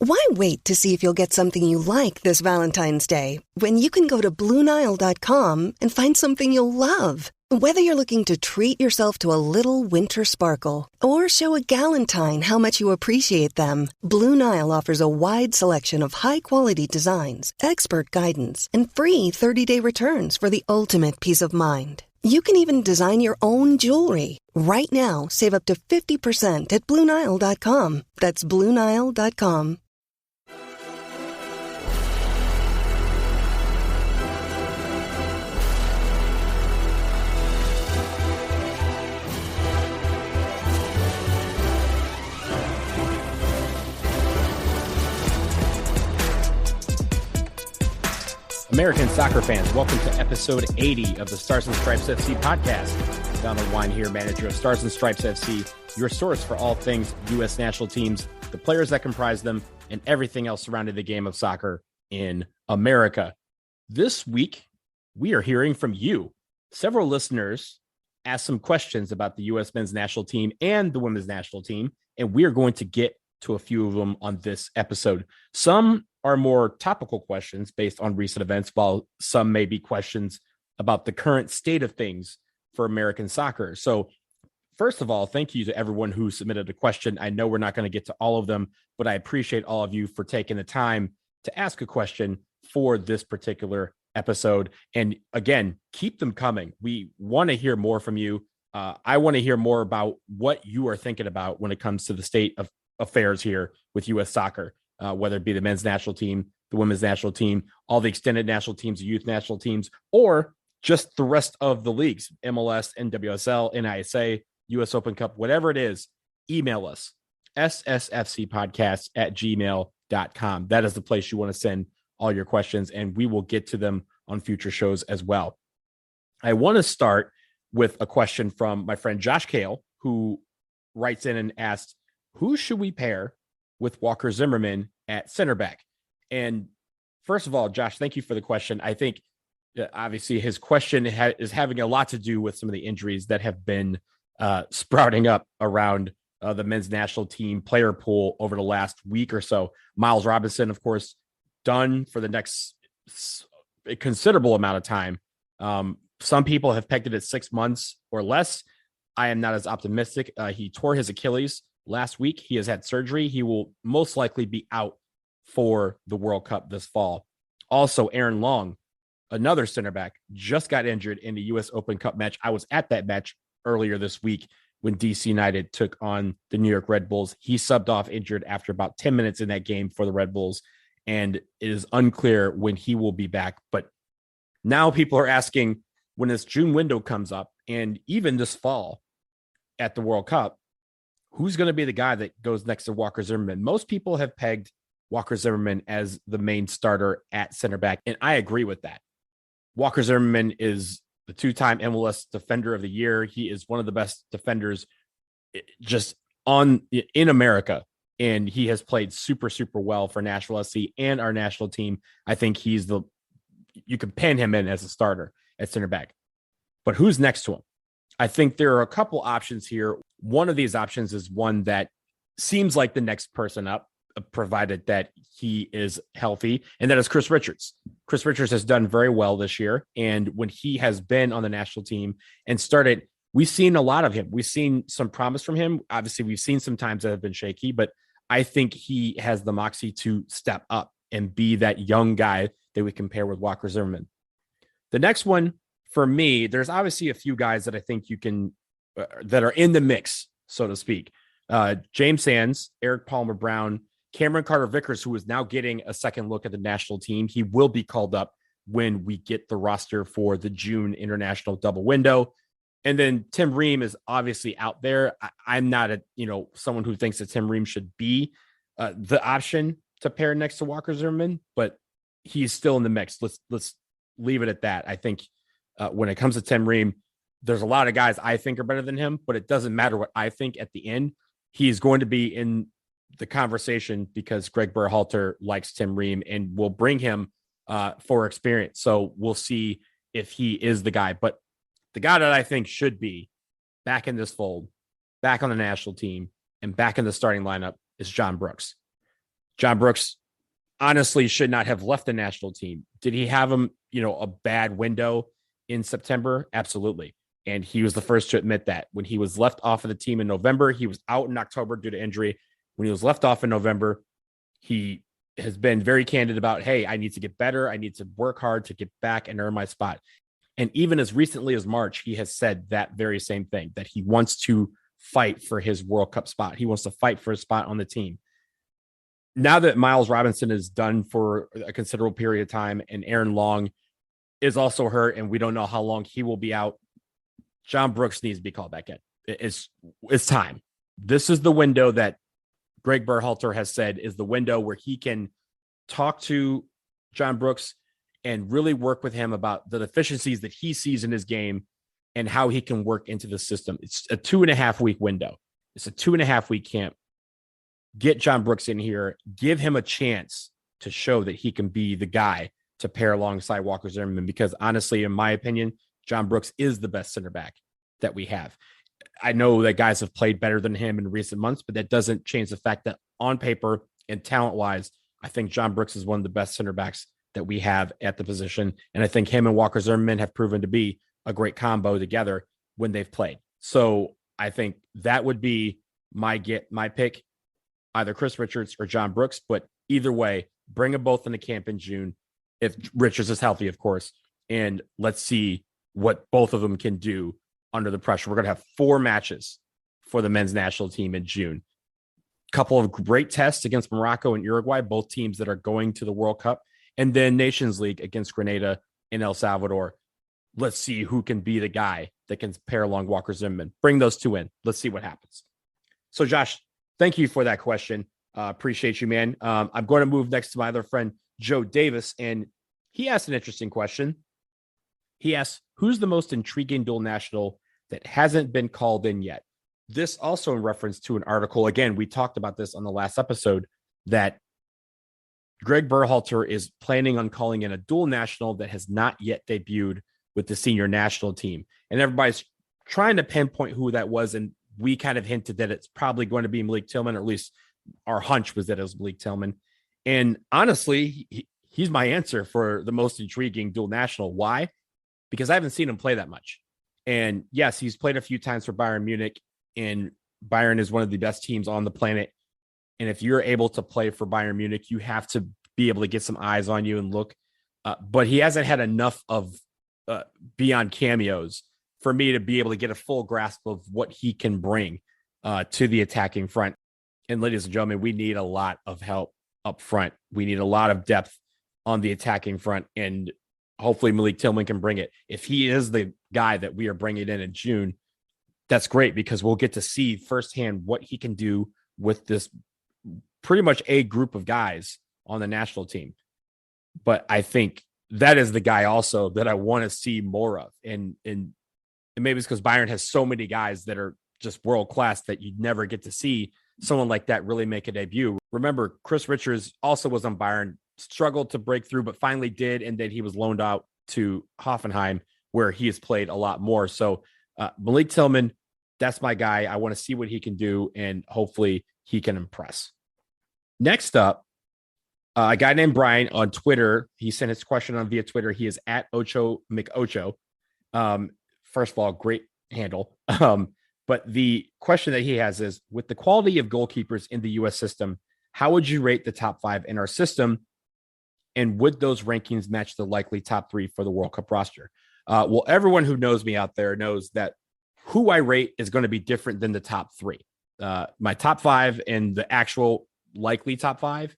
Why wait to see if you'll get something you like this Valentine's Day when you can go to BlueNile.com and find something you'll love? Whether you're looking to treat yourself to a little winter sparkle or show a galentine how much you appreciate them, Blue Nile offers a wide selection of high-quality designs, expert guidance, and free 30-day returns for the ultimate peace of mind. You can even design your own jewelry. Right now, save up to 50% at BlueNile.com. That's BlueNile.com. American soccer fans, welcome to episode 80 of the Stars and Stripes FC podcast. Donald Wine here, manager of Stars and Stripes FC, your source for all things U.S. national teams, the players that comprise them, and everything else surrounding the game of soccer in America. This week, we are hearing from you. Several listeners asked some questions about the U.S. men's national team and the women's national team, and we are going to get to a few of them on this episode. Some are more topical questions based on recent events, while some may be questions about the current state of things for American soccer. So first of all, thank you to everyone who submitted a question. I know we're not going to get to all of them, but I appreciate all of you for taking the time to ask a question for this particular episode. And again, keep them coming. We want to hear more from you. I want to hear more about what you are thinking about when it comes to the state of affairs here with U.S. soccer. Whether it be the men's national team, the women's national team, all the extended national teams, youth national teams, or just the rest of the leagues, MLS, NWSL, NISA, US Open Cup, whatever it is, email us, ssfcpodcast@gmail.com. That is the place you want to send all your questions, and we will get to them on future shows as well. I want to start with a question from my friend Josh Kale, who writes in and asked, who should we pair with Walker Zimmerman at center back? And first of all, Josh, thank you for the question. I think obviously his question is having a lot to do with some of the injuries that have been sprouting up around the men's national team player pool over the last week or so. Miles Robinson, of course, done for the next considerable amount of time. Some people have pegged it at 6 months or less. I am not as optimistic. He tore his Achilles last week. He has had surgery. He will most likely be out for the World Cup this fall. Also, Aaron Long, another center back, just got injured in the US Open Cup match. I was at that match earlier this week when DC United took on the New York Red Bulls. He subbed off injured after about 10 minutes in that game for the Red Bulls, and it is unclear when he will be back. But now people are asking, when this June window comes up, and even this fall at the World Cup, who's going to be the guy that goes next to Walker Zimmerman? Most people have pegged Walker Zimmerman as the main starter at center back, and I agree with that. Walker Zimmerman is the two-time MLS Defender of the Year. He is one of the best defenders just in America, and he has played super, super well for Nashville SC and our national team. I think you can pen him in as a starter at center back. But who's next to him? I think there are a couple options here. One of these options is one that seems like the next person up, provided that he is healthy, and that is Chris Richards. Chris Richards has done very well this year, and when he has been on the national team and started, we've seen a lot of him. We've seen some promise from him. Obviously, we've seen some times that have been shaky, but I think he has the moxie to step up and be that young guy that we compare with Walker Zimmerman. The next one, for me, there's obviously a few guys that I think you can that are in the mix, so to speak. James Sands, Eric Palmer Brown, Cameron Carter-Vickers, who is now getting a second look at the national team. He will be called up when we get the roster for the June international double window. And then Tim Ream is obviously out there. I'm not someone who thinks that Tim Ream should be the option to pair next to Walker Zimmerman, but he's still in the mix. Let's leave it at that. I think when it comes to Tim Ream, there's a lot of guys I think are better than him, but it doesn't matter what I think at the end. He's going to be in the conversation because Greg Berhalter likes Tim Ream and will bring him for experience. So we'll see if he is the guy. But the guy that I think should be back in this fold, back on the national team, and back in the starting lineup is John Brooks. John Brooks honestly should not have left the national team. Did he have a bad window in September? Absolutely. And he was the first to admit that. When he was left off of the team in November, he was out in October due to injury. When he was left off in November, he has been very candid about, hey, I need to get better. I need to work hard to get back and earn my spot. And even as recently as March, he has said that very same thing, that he wants to fight for his World Cup spot. He wants to fight for a spot on the team. Now that Miles Robinson is done for a considerable period of time and Aaron Long is also hurt and we don't know how long he will be out, John Brooks needs to be called back in. It's time. This is the window that Greg Berhalter has said is the window where he can talk to John Brooks and really work with him about the deficiencies that he sees in his game and how he can work into the system. It's a 2.5 week window. It's a 2.5 week camp. Get John Brooks in here, give him a chance to show that he can be the guy to pair alongside Walker Zimmerman, because honestly, in my opinion, John Brooks is the best center back that we have. I know that guys have played better than him in recent months, but that doesn't change the fact that on paper and talent-wise, I think John Brooks is one of the best center backs that we have at the position. And I think him and Walker Zimmerman have proven to be a great combo together when they've played. So I think that would be my pick, either Chris Richards or John Brooks. But either way, bring them both into camp in June, if Richards is healthy, of course, and let's see what both of them can do under the pressure. We're going to have 4 matches for the men's national team in June. Couple of great tests against Morocco and Uruguay, both teams that are going to the World Cup, and then Nations League against Grenada and El Salvador. Let's see who can be the guy that can pair along Walker Zimmerman. Bring those two in. Let's see what happens. So, Josh, thank you for that question. Appreciate you, man. I'm going to move next to my other friend, Joe Davis, and he asked an interesting question. He asked, who's the most intriguing dual national that hasn't been called in yet? This also in reference to an article. Again, we talked about this on the last episode, that Greg Berhalter is planning on calling in a dual national that has not yet debuted with the senior national team. And everybody's trying to pinpoint who that was. And we kind of hinted that it's probably going to be Malik Tillman, or at least our hunch was that it was Malik Tillman. And honestly, he's my answer for the most intriguing dual national. Why? Because I haven't seen him play that much. And yes, he's played a few times for Bayern Munich, and Bayern is one of the best teams on the planet. And if you're able to play for Bayern Munich, you have to be able to get some eyes on you and look. But he hasn't had enough of beyond cameos for me to be able to get a full grasp of what he can bring to the attacking front. And ladies and gentlemen, we need a lot of help up front. We need a lot of depth on the attacking front, and hopefully Malik Tillman can bring it. If he is the guy that we are bringing in June, that's great, because we'll get to see firsthand what he can do with this pretty much a group of guys on the national team. But I think that is the guy also that I want to see more of. And maybe it's because Bayern has so many guys that are just world-class that you never get to see someone like that really make a debut. Remember, Chris Richards also was on Bayern, struggled to break through, but finally did. And then he was loaned out to Hoffenheim, where he has played a lot more. So Malik Tillman, that's my guy. I want to see what he can do, and hopefully he can impress. Next up, a guy named Brian on Twitter. He sent his question on via Twitter. He is at Ocho McOcho. First of all, great handle. But the question that he has is, with the quality of goalkeepers in the U.S. system, how would you rate the top 5 in our system? And would those rankings match the likely top 3 for the World Cup roster? Well, everyone who knows me out there knows that who I rate is going to be different than the top 3. My top 5 and the actual likely top 5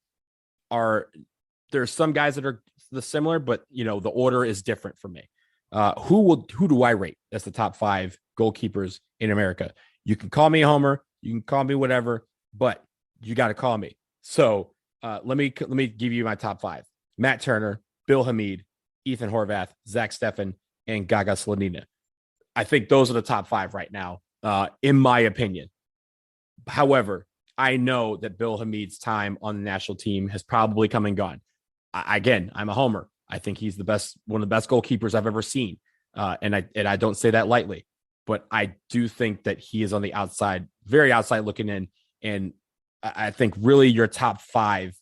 there's some guys that are similar, but the order is different for me. Who do I rate as the top 5 goalkeepers in America? You can call me a homer, you can call me whatever, but you got to call me. So let me give you my top 5. Matt Turner, Bill Hamid, Ethan Horvath, Zach Steffen, and Gaga Slonina. I think those are the top 5 right now, in my opinion. However, I know that Bill Hamid's time on the national team has probably come and gone. Again, I'm a homer. I think he's one of the best goalkeepers I've ever seen. And I don't say that lightly, but I do think that he is on the outside, very outside looking in. And I think really your top 5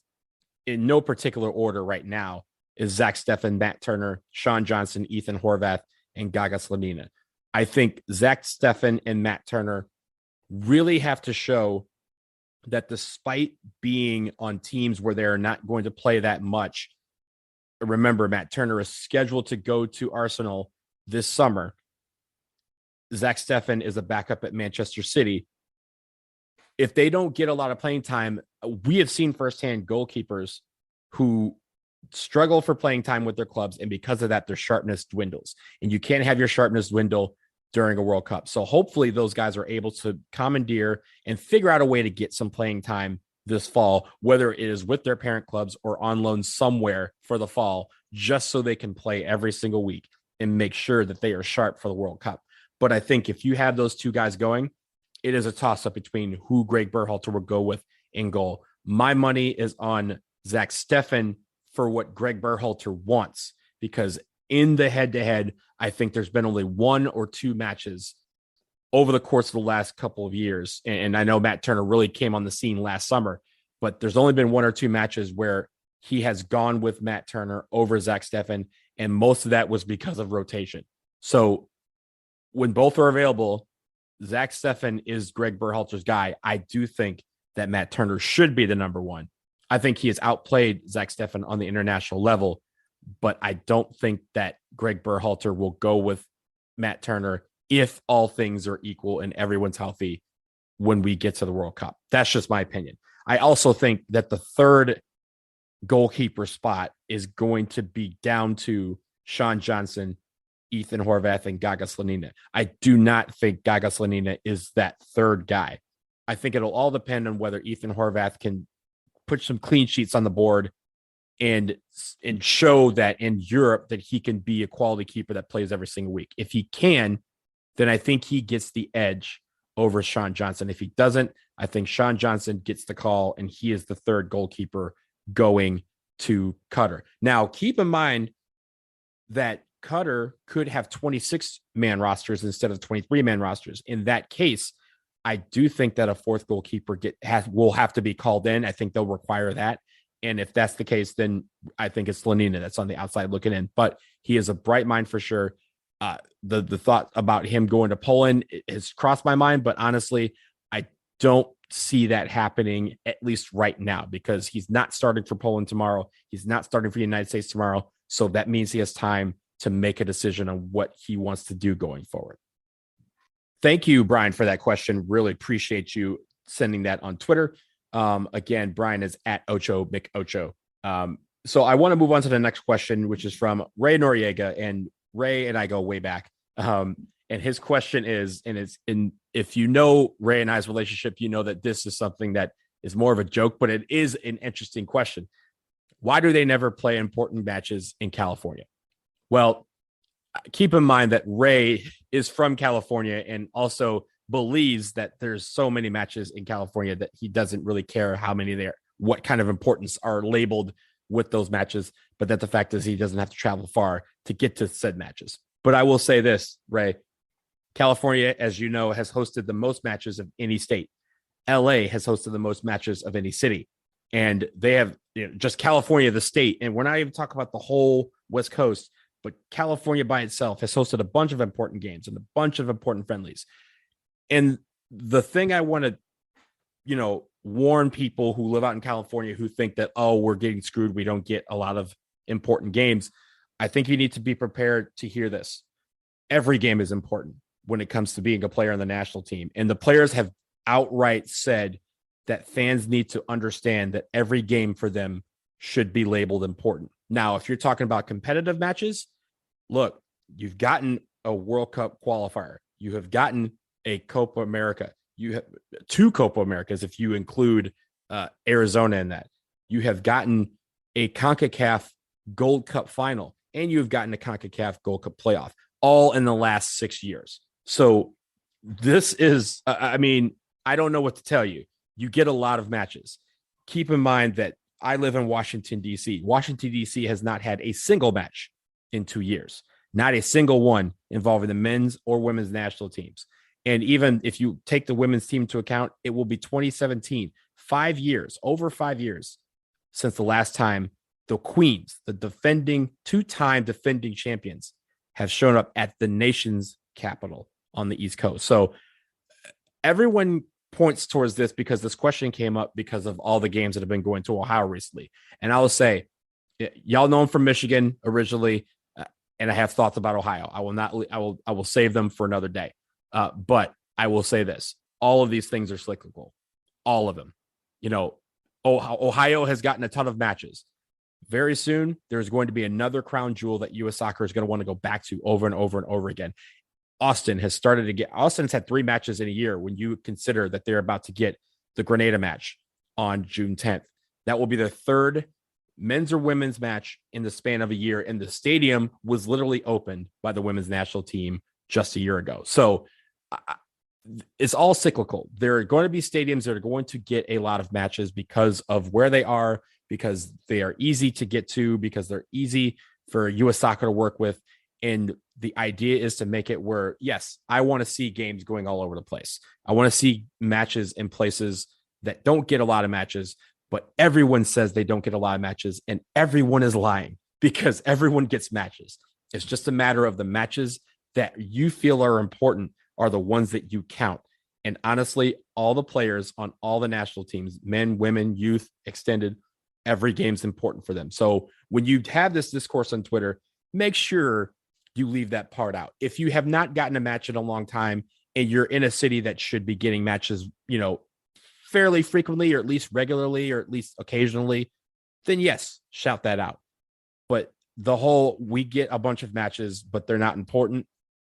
in no particular order right now, is Zach Steffen, Matt Turner, Sean Johnson, Ethan Horvath, and Gaga Slonina. I think Zach Steffen and Matt Turner really have to show that despite being on teams where they're not going to play that much, remember, Matt Turner is scheduled to go to Arsenal this summer. Zach Steffen is a backup at Manchester City. If they don't get a lot of playing time, we have seen firsthand goalkeepers who struggle for playing time with their clubs, and because of that, their sharpness dwindles. And you can't have your sharpness dwindle during a World Cup. So hopefully those guys are able to commandeer and figure out a way to get some playing time this fall, whether it is with their parent clubs or on loan somewhere for the fall, just so they can play every single week and make sure that they are sharp for the World Cup. But I think if you have those two guys going, it is a toss-up between who Greg Berhalter will go with in goal. My money is on Zach Steffen for what Greg Berhalter wants, because in the head-to-head, I think there's been only one or two matches over the course of the last couple of years. And I know Matt Turner really came on the scene last summer, but there's only been one or two matches where he has gone with Matt Turner over Zach Steffen, and most of that was because of rotation. So when both are available, Zach Steffen is Greg Berhalter's guy. I do think that Matt Turner should be the number one. I think he has outplayed Zach Steffen on the international level, but I don't think that Greg Berhalter will go with Matt Turner if all things are equal and everyone's healthy when we get to the World Cup. That's just my opinion. I also think that the third goalkeeper spot is going to be down to Sean Johnson, Ethan Horvath, and Gaga Slonina. I do not think Gaga Slonina is that third guy. I think it'll all depend on whether Ethan Horvath can put some clean sheets on the board and show that in Europe that he can be a quality keeper that plays every single week. If he can, then I think he gets the edge over Sean Johnson. If he doesn't, I think Sean Johnson gets the call, and he is the third goalkeeper going to Qatar. Now, keep in mind that Qatar could have 26-man rosters instead of 23-man rosters. In that case, I do think that a fourth goalkeeper will have to be called in. I think they'll require that. And if that's the case, then I think it's Slonina that's on the outside looking in. But he is a bright mind for sure. The thought about him going to Poland has crossed my mind, but honestly, I don't see that happening, at least right now, because he's not starting for Poland tomorrow. He's not starting for the United States tomorrow. So that means he has time to make a decision on what he wants to do going forward. Thank you, Brian, for that question. Really appreciate you sending that on Twitter. Again, Brian is at Ocho McOcho. So I want to move on to the next question, which is from Ray Noriega, and Ray and I go way back. And his question is, if you know Ray and I's relationship, you know that this is something that is more of a joke, but it is an interesting question. Why do they never play important matches in California? Well, keep in mind that Ray is from California and also believes that there's so many matches in California that he doesn't really care how many there, what kind of importance are labeled with those matches, but that the fact is he doesn't have to travel far to get to said matches. But I will say this, Ray, California, as you know, has hosted the most matches of any state. LA has hosted the most matches of any city. And they have just California, the state. And we're not even talking about the whole West Coast, but California by itself has hosted a bunch of important games and a bunch of important friendlies. And the thing I want to, warn people who live out in California who think that, oh, we're getting screwed, we don't get a lot of important games. I think you need to be prepared to hear this. Every game is important when it comes to being a player on the national team. And the players have outright said that fans need to understand that every game for them should be labeled important. Now, if you're talking about competitive matches, look, you've gotten a World Cup qualifier. You have gotten a Copa America. You have two Copa Americas if you include Arizona in that. You have gotten a CONCACAF Gold Cup final, and you've gotten a CONCACAF Gold Cup playoff, all in the last 6 years. So this is, I don't know what to tell you. You get a lot of matches. Keep in mind that I live in Washington, D.C. Washington, D.C. has not had a single match in 2 years, not a single one involving the men's or women's national teams. And even if you take the women's team into account, it will be 2017, 5 years, over 5 years since the last time the Queens, the two-time defending champions, have shown up at the nation's capital on the East Coast. So everyone points towards this because this question came up because of all the games that have been going to Ohio recently. And I will say, y'all know I'm from Michigan originally, and I have thoughts about Ohio. I will save them for another day. But I will say this: all of these things are cyclical, all of them. Ohio has gotten a ton of matches. Very soon, there's going to be another crown jewel that U.S. Soccer is going to want to go back to over and over and over again. Austin's had 3 matches in a year when you consider that they're about to get the Grenada match on June 10th. That will be the 3rd men's or women's match in the span of a year. And the stadium was literally opened by the women's national team just a year ago. So it's all cyclical. There are going to be stadiums that are going to get a lot of matches because of where they are, because they are easy to get to, because they're easy for U.S. Soccer to work with. And the idea is to make it where, yes, I want to see games going all over the place. I want to see matches in places that don't get a lot of matches, but everyone says they don't get a lot of matches, and everyone is lying because everyone gets matches. It's just a matter of the matches that you feel are important are the ones that you count. And honestly, all the players on all the national teams, men, women, youth, extended, every game's important for them. So when you have this discourse on Twitter, make sure you leave that part out. If you have not gotten a match in a long time and you're in a city that should be getting matches, fairly frequently, or at least regularly, or at least occasionally, then yes, shout that out. But the whole, we get a bunch of matches, but they're not important,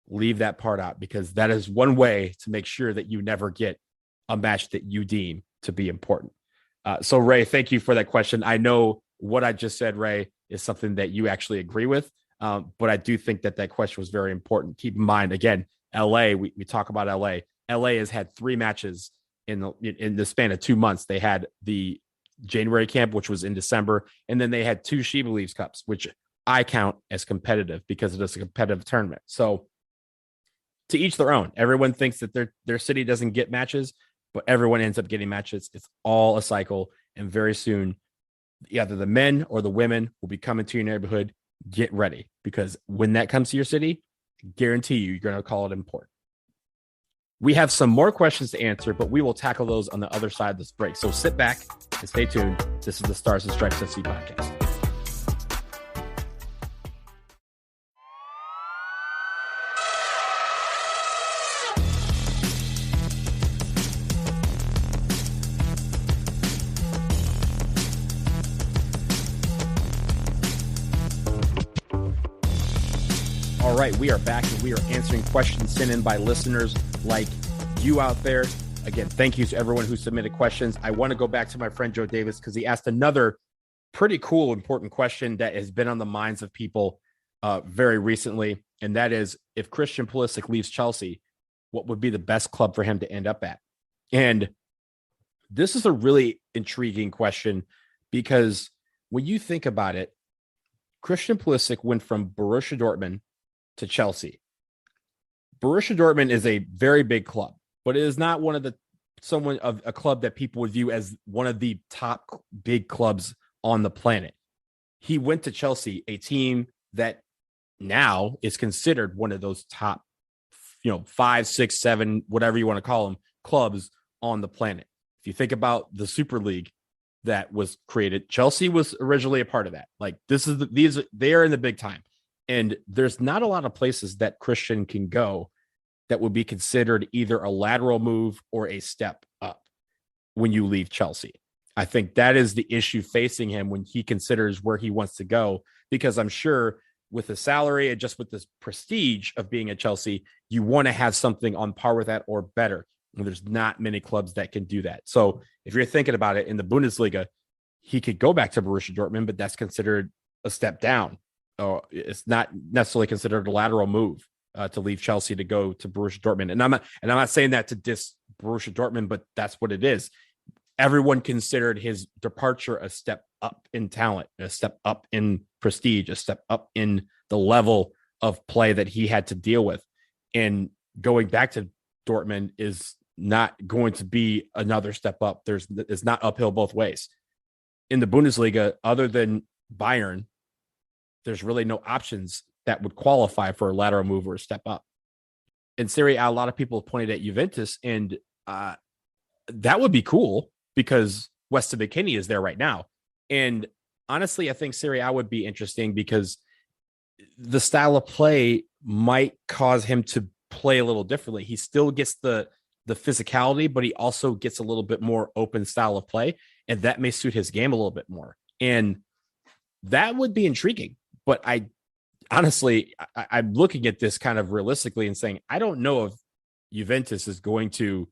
leave that part out, because that is one way to make sure that you never get a match that you deem to be important. So Ray, thank you for that question. I know what I just said, Ray, is something that you actually agree with. But I do think that question was very important. Keep in mind, again, LA, we talk about LA. LA has had 3 matches in the span of 2 months. They had the January camp, which was in December, and then they had 2 She Believes Cups, which I count as competitive because it is a competitive tournament. So to each their own. Everyone thinks that their city doesn't get matches, but everyone ends up getting matches. It's all a cycle, and very soon, either the men or the women will be coming to your neighborhood. Get ready, because when that comes to your city, guarantee you're going to call it important. We have some more questions to answer, but we will tackle those on the other side of this break. So sit back and stay tuned. This is the Stars and Stripes SC Podcast. All right, we are back, and we are answering questions sent in by listeners like you out there. Again, thank you to everyone who submitted questions. I want to go back to my friend Joe Davis because he asked another pretty cool, important question that has been on the minds of people very recently, and that is, if Christian Pulisic leaves Chelsea, what would be the best club for him to end up at? And this is a really intriguing question because when you think about it, Christian Pulisic went from Borussia Dortmund to Chelsea. Borussia Dortmund is a very big club, but it is not a club that people would view as one of the top big clubs on the planet. He went to Chelsea, a team that now is considered one of those top, 5, 6, 7, whatever you want to call them, clubs on the planet. If you think about the Super League that was created, Chelsea was originally a part of that. Like they are in the big time. And there's not a lot of places that Christian can go that would be considered either a lateral move or a step up when you leave Chelsea. I think that is the issue facing him when he considers where he wants to go, because I'm sure with the salary and just with this prestige of being at Chelsea, you want to have something on par with that or better. And there's not many clubs that can do that. So if you're thinking about it, in the Bundesliga, he could go back to Borussia Dortmund, but that's considered a step down. It's not necessarily considered a lateral move to leave Chelsea to go to Borussia Dortmund. And I'm not saying that to diss Borussia Dortmund, but that's what it is. Everyone considered his departure a step up in talent, a step up in prestige, a step up in the level of play that he had to deal with. And going back to Dortmund is not going to be another step up. It's not uphill both ways. in the Bundesliga, other than Bayern, there's really no options that would qualify for a lateral move or a step up. In Serie A, a lot of people pointed at Juventus, and that would be cool because Weston McKennie is there right now. And honestly, I think Serie A would be interesting because the style of play might cause him to play a little differently. He still gets the physicality, but he also gets a little bit more open style of play, and that may suit his game a little bit more. And that would be intriguing. But I'm looking at this kind of realistically and saying, I don't know if Juventus is going to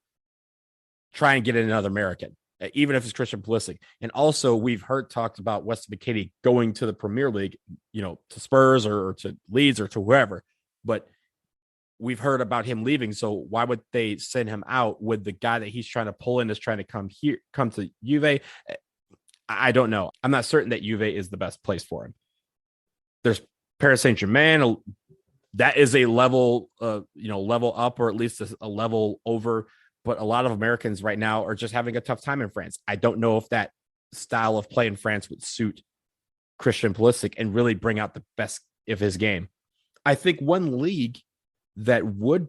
try and get another American, even if it's Christian Pulisic. And also, we've heard talked about Weston McKennie going to the Premier League, to Spurs or to Leeds or to whoever. But we've heard about him leaving. So why would they send him out with the guy that he's trying to pull in is trying to come to Juve? I don't know. I'm not certain that Juve is the best place for him. There's Paris Saint-Germain. That is a level up, or at least a level over. But a lot of Americans right now are just having a tough time in France. I don't know if that style of play in France would suit Christian Pulisic and really bring out the best of his game. I think one league that would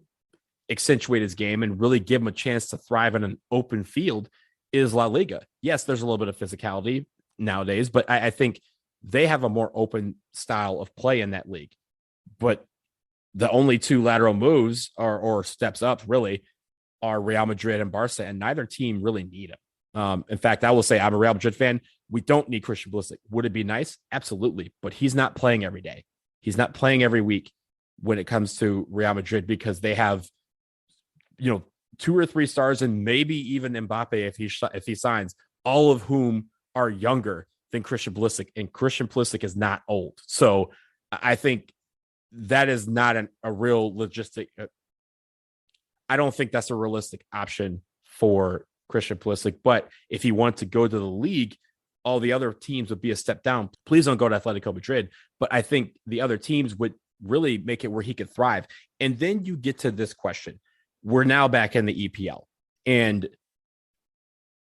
accentuate his game and really give him a chance to thrive in an open field is La Liga. Yes, there's a little bit of physicality nowadays, but I think they have a more open style of play in that league. But the only two lateral moves or steps up really are Real Madrid and Barca, and neither team really need him. In fact, I will say I'm a Real Madrid fan. We don't need Christian Pulisic. Would it be nice? Absolutely. But he's not playing every day. He's not playing every week when it comes to Real Madrid because they have, 2 or 3 stars and maybe even Mbappe if he signs, all of whom are younger than Christian Pulisic, and Christian Pulisic is not old. So I think that is not a real logistic. I don't think that's a realistic option for Christian Pulisic. But if he wants to go to the league, all the other teams would be a step down. Please don't go to Atletico Madrid. But I think the other teams would really make it where he could thrive. And then you get to this question. We're now back in the EPL. And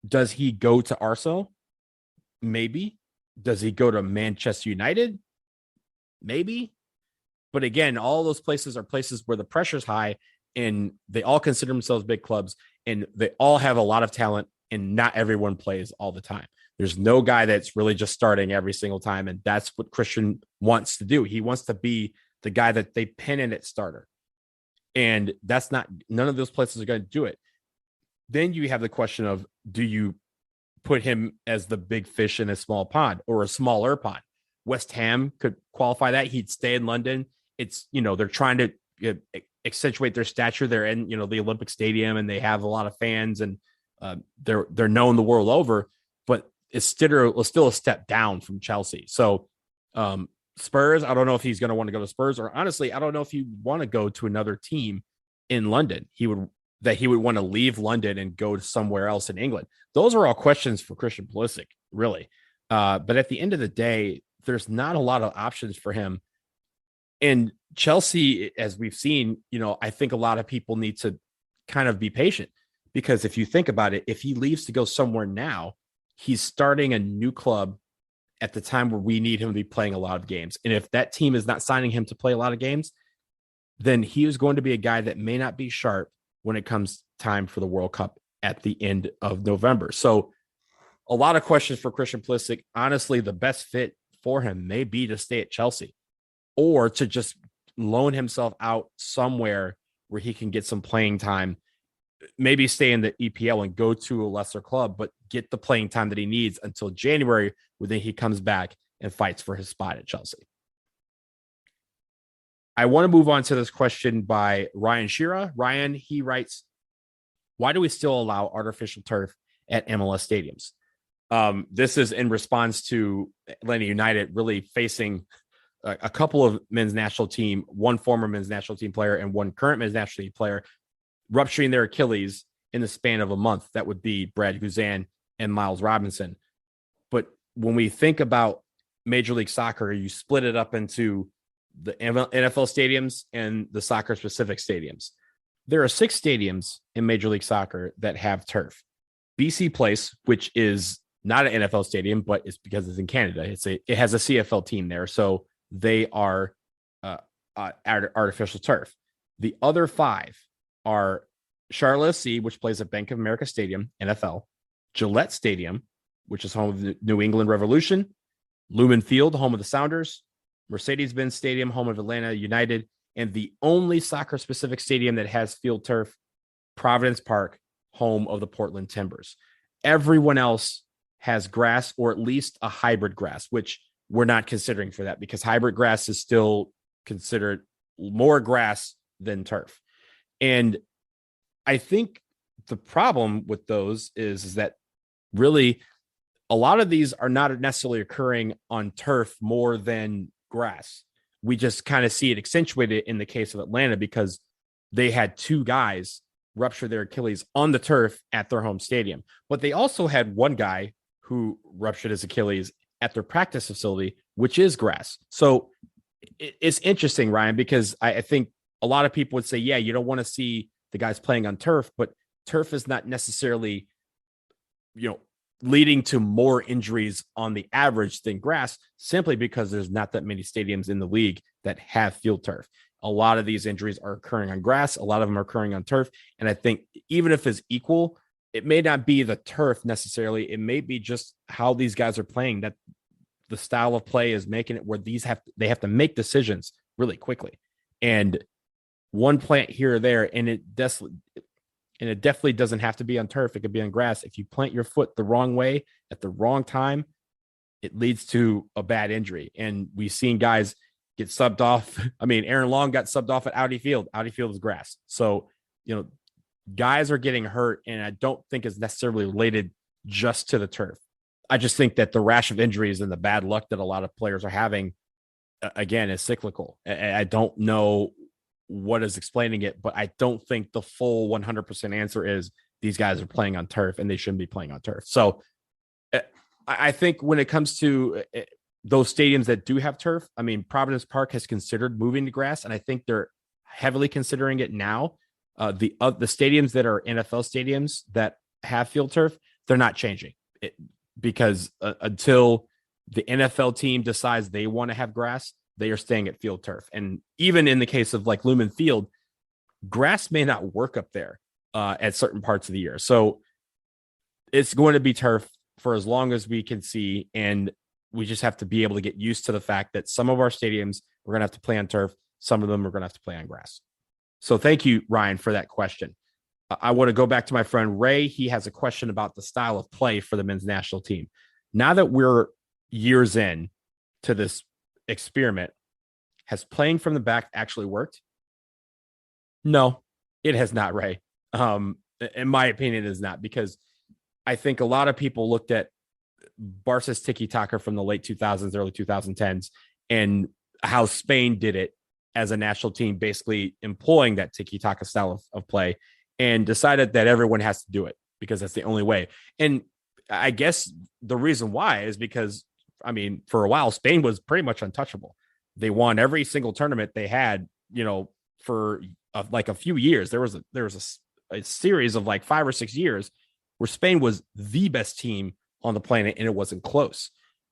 does he go to Arsenal? Maybe. Does he go to Manchester United? Maybe. But again, all those places are places where the pressure's high and they all consider themselves big clubs and they all have a lot of talent and not everyone plays all the time. There's no guy that's really just starting every single time. And that's what Christian wants to do. He wants to be the guy that they pin in at starter. And none of those places are going to do it. Then you have the question of, do you put him as the big fish in a small pond or a smaller pond? West Ham could qualify that. He'd stay in London. It's, they're trying to accentuate their stature. They're in, the Olympic Stadium and they have a lot of fans and they're known the world over, but it's still a step down from Chelsea. So Spurs, I don't know if he's going to want to go to Spurs, or honestly, I don't know if he want to go to another team in London. He would want to leave London and go to somewhere else in England. Those are all questions for Christian Pulisic, really. But at the end of the day, there's not a lot of options for him. And Chelsea, as we've seen, I think a lot of people need to kind of be patient, because if you think about it, if he leaves to go somewhere now, he's starting a new club at the time where we need him to be playing a lot of games. And if that team is not signing him to play a lot of games, then he is going to be a guy that may not be sharp when it comes time for the World Cup at the end of November. So a lot of questions for Christian Pulisic. Honestly, the best fit for him may be to stay at Chelsea or to just loan himself out somewhere where he can get some playing time, maybe stay in the EPL and go to a lesser club, but get the playing time that he needs until January, where then he comes back and fights for his spot at Chelsea. I want to move on to this question by Ryan Shira. Ryan, he writes, why do we still allow artificial turf at MLS stadiums? This is in response to Atlanta United really facing a couple of men's national team, one former men's national team player and one current men's national team player, rupturing their Achilles in the span of a month. That would be Brad Guzan and Miles Robinson. But when we think about Major League Soccer, you split it up into the NFL stadiums and the soccer specific stadiums. There are 6 stadiums in Major League Soccer that have turf. BC Place, which is not an NFL stadium, but it's because it's in Canada. It has a CFL team there, so they are artificial turf. The other 5 are Charlotte SC, which plays at Bank of America Stadium, NFL, Gillette Stadium, which is home of the New England Revolution, Lumen Field, home of the Sounders, Mercedes-Benz Stadium, home of Atlanta United, and the only soccer-specific stadium that has field turf, Providence Park, home of the Portland Timbers. Everyone else has grass, or at least a hybrid grass, which we're not considering for that because hybrid grass is still considered more grass than turf. And I think the problem with those is that really a lot of these are not necessarily occurring on turf more than grass. We just kind of see it accentuated in the case of Atlanta because they had 2 guys rupture their Achilles on the turf at their home stadium. But they also had one guy who ruptured his Achilles at their practice facility, which is grass. So it's interesting, Ryan, because I think a lot of people would say, yeah, you don't want to see the guys playing on turf, but turf is not necessarily, leading to more injuries on the average than grass, simply because there's not that many stadiums in the league that have field turf. A lot of these injuries are occurring on grass. A lot of them are occurring on turf. And I think even if it's equal, it may not be the turf necessarily. It may be just how these guys are playing, that the style of play is making it where they have to make decisions really quickly. And one plant here or there, and it definitely doesn't have to be on turf. It could be on grass. If you plant your foot the wrong way at the wrong time, it leads to a bad injury. And we've seen guys get subbed off. I mean, Aaron Long got subbed off at Audi Field. Audi Field is grass. So, guys are getting hurt, and I don't think it's necessarily related just to the turf. I just think that the rash of injuries and the bad luck that a lot of players are having, again, is cyclical. I don't know what is explaining it, but I don't think the full 100% answer is these guys are playing on turf and they shouldn't be playing on turf. So I think when it comes to those stadiums that do have turf, I mean, Providence Park has considered moving to grass, and I think they're heavily considering it now. The stadiums that are NFL stadiums that have field turf, they're not changing it because until the NFL team decides they want to have grass, they are staying at field turf. And even in the case of like Lumen Field, grass may not work up there at certain parts of the year. So it's going to be turf for as long as we can see. And we just have to be able to get used to the fact that some of our stadiums, we're going to have to play on turf. Some of them are going to have to play on grass. So thank you, Ryan, for that question. I want to go back to my friend Ray. He has a question about the style of play for the men's national team. Now that we're years in to this experiment, has playing from the back actually worked? No, it has not, Ray. In my opinion, it is not, because I think a lot of people looked at Barca's tiki-taka from the late 2000s, early 2010s, and how Spain did it as a national team, basically employing that tiki-taka style of play, and decided that everyone has to do it because that's the only way. And I guess the reason why is because, I mean, for a while, Spain was pretty much untouchable. They won every single tournament they had, for like a few years. There was a series of like 5 or 6 years where Spain was the best team on the planet, and it wasn't close.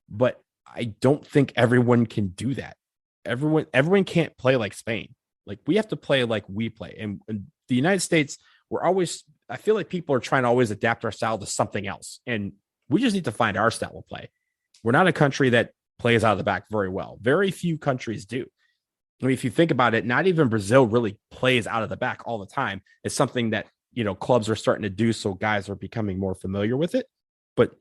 But I don't think everyone can do that. Everyone can't play like Spain. Like, we have to play like we play. And the United States, I feel like people are trying to always adapt our style to something else. And we just need to find our style of play. We're not a country that plays out of the back very well. Very few countries do. I mean, if you think about it, not even Brazil really plays out of the back all the time. It's something that, clubs are starting to do, so guys are becoming more familiar with it. But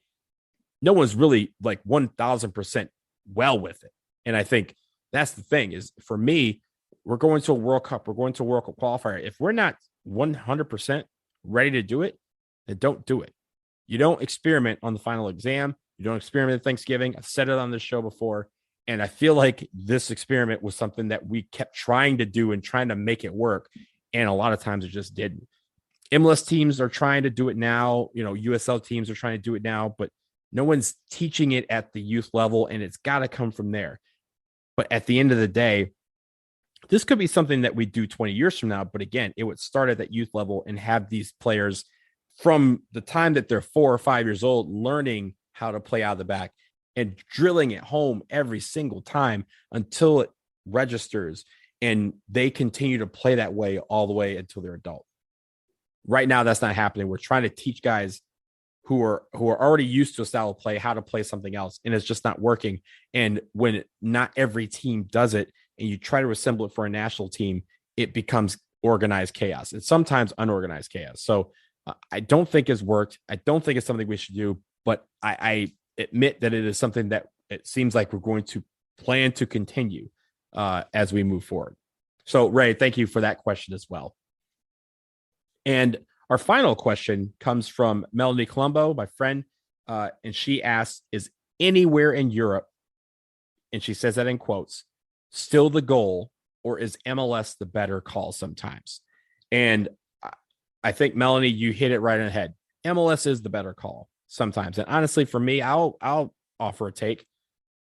no one's really like 1,000% well with it. And I think that's the thing is, for me, we're going to a World Cup. We're going to a World Cup qualifier. If we're not 100% ready to do it, then don't do it. You don't experiment on the final exam. You don't experiment at Thanksgiving. I've said it on this show before. And I feel like this experiment was something that we kept trying to do and trying to make it work. And a lot of times it just didn't. MLS teams are trying to do it now. USL teams are trying to do it now, but no one's teaching it at the youth level, and it's got to come from there. But at the end of the day, this could be something that we do 20 years from now. But again, it would start at that youth level and have these players from the time that they're 4 or 5 years old learning how to play out of the back and drilling it home every single time until it registers and they continue to play that way all the way until they're adult. Right now, that's not happening. We're trying to teach guys who are already used to a style of play how to play something else, and it's just not working. And when not every team does it and you try to assemble it for a national team, it becomes organized chaos. It's sometimes unorganized chaos. So I don't think it's worked. I don't think it's something we should do, but I admit that it is something that it seems like we're going to plan to continue as we move forward. So Ray, thank you for that question as well. And our final question comes from Melanie Colombo, my friend, and she asks, is anywhere in Europe, and she says that in quotes, still the goal, or is MLS the better call sometimes? And I think, Melanie, you hit it right on the head. MLS is the better call sometimes. And honestly, for me, I'll offer a take.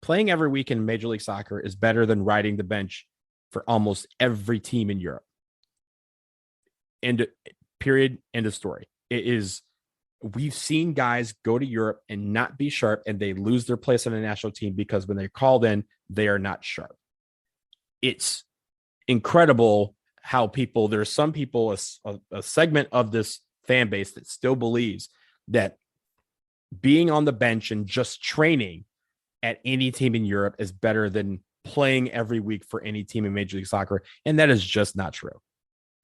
Playing every week in Major League Soccer is better than riding the bench for almost every team in Europe. And period, end of story. It is, we've seen guys go to Europe and not be sharp, and they lose their place on the national team because when they're called in, they are not sharp. It's incredible how there's some people, a segment of this fan base that still believes that being on the bench and just training at any team in Europe is better than playing every week for any team in Major League Soccer. And that is just not true.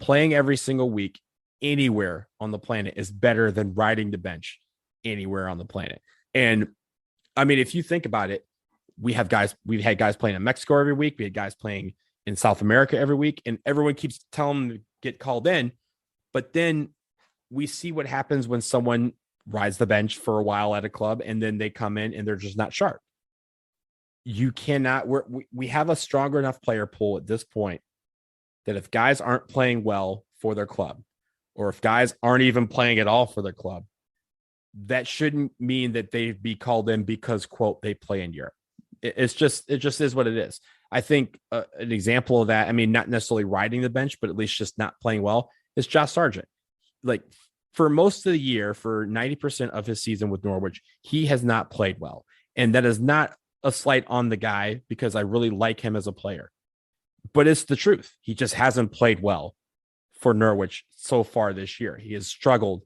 Playing every single week anywhere on the planet is better than riding the bench anywhere on the planet. And I mean, if you think about it, we've had guys playing in Mexico every week. We had guys playing in South America every week, and everyone keeps telling them to get called in. But then we see what happens when someone rides the bench for a while at a club and then they come in and they're just not sharp. You cannot, we have a stronger enough player pool at this point that if guys aren't playing well for their club, or if guys aren't even playing at all for their club, that shouldn't mean that they'd be called in because, quote, they play in Europe. It just is what it is. I think an example of that, I mean, not necessarily riding the bench, but at least just not playing well, is Josh Sargent. Like, for most of the year, for 90% of his season with Norwich, he has not played well. And that is not a slight on the guy, because I really like him as a player. But it's the truth. He just hasn't played well for Norwich so far this year. He has struggled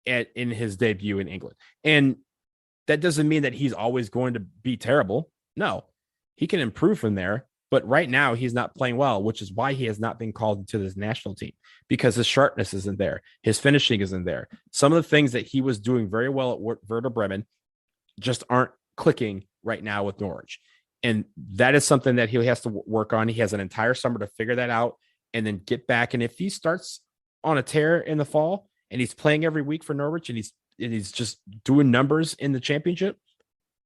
in his debut in England. And that doesn't mean that he's always going to be terrible. No, he can improve from there. But right now, he's not playing well, which is why he has not been called into this national team, because his sharpness isn't there. His finishing isn't there. Some of the things that he was doing very well at Werder Bremen just aren't clicking right now with Norwich. And that is something that he has to work on. He has an entire summer to figure that out and then get back. And if he starts on a tear in the fall and he's playing every week for Norwich and he's just doing numbers in the championship,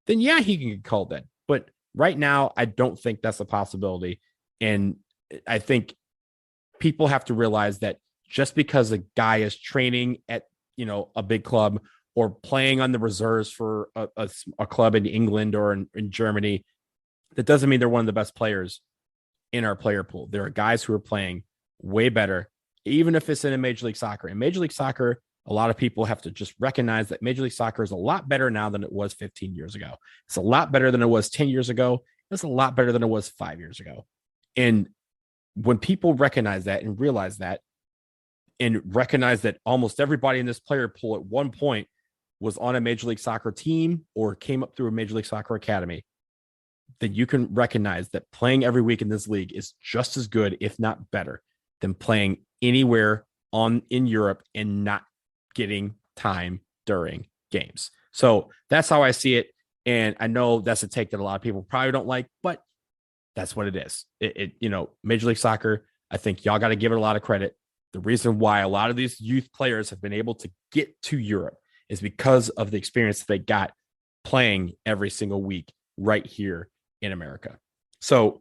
then yeah, he can get called in. But right now, I don't think that's a possibility. And I think people have to realize that just because a guy is training at, a big club or playing on the reserves for a club in England or in Germany, that doesn't mean they're one of the best players in our player pool. There are guys who are playing way better, even if it's in a Major League Soccer. In Major League Soccer, a lot of people have to just recognize that Major League Soccer is a lot better now than it was 15 years ago. It's a lot better than it was 10 years ago. It's a lot better than it was 5 years ago. And when people recognize that and realize that, and recognize that almost everybody in this player pool at one point was on a Major League Soccer team or came up through a Major League Soccer academy, then you can recognize that playing every week in this league is just as good, if not better, than playing anywhere in Europe and not getting time during games. So that's how I see it. And I know that's a take that a lot of people probably don't like, but that's what it is. Major League Soccer, I think y'all got to give it a lot of credit. The reason why a lot of these youth players have been able to get to Europe is because of the experience that they got playing every single week right here in America. So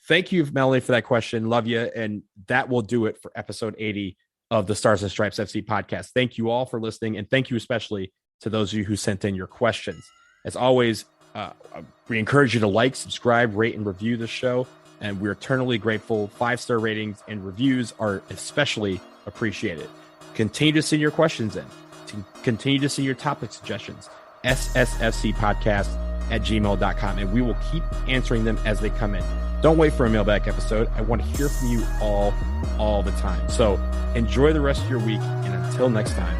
thank you, Melanie, for that question. Love you. And that will do it for episode 80 of the Stars and Stripes FC podcast. Thank you all for listening. And thank you especially to those of you who sent in your questions. As always, we encourage you to like, subscribe, rate, and review the show. And we're eternally grateful. 5-star ratings and reviews are especially appreciated. Continue to send your questions in. Continue to send your topic suggestions. SSFC Podcast at gmail.com, and we will keep answering them as they come in. Don't wait for a mailbag episode. I want to hear from you all the time. So enjoy the rest of your week, and until next time.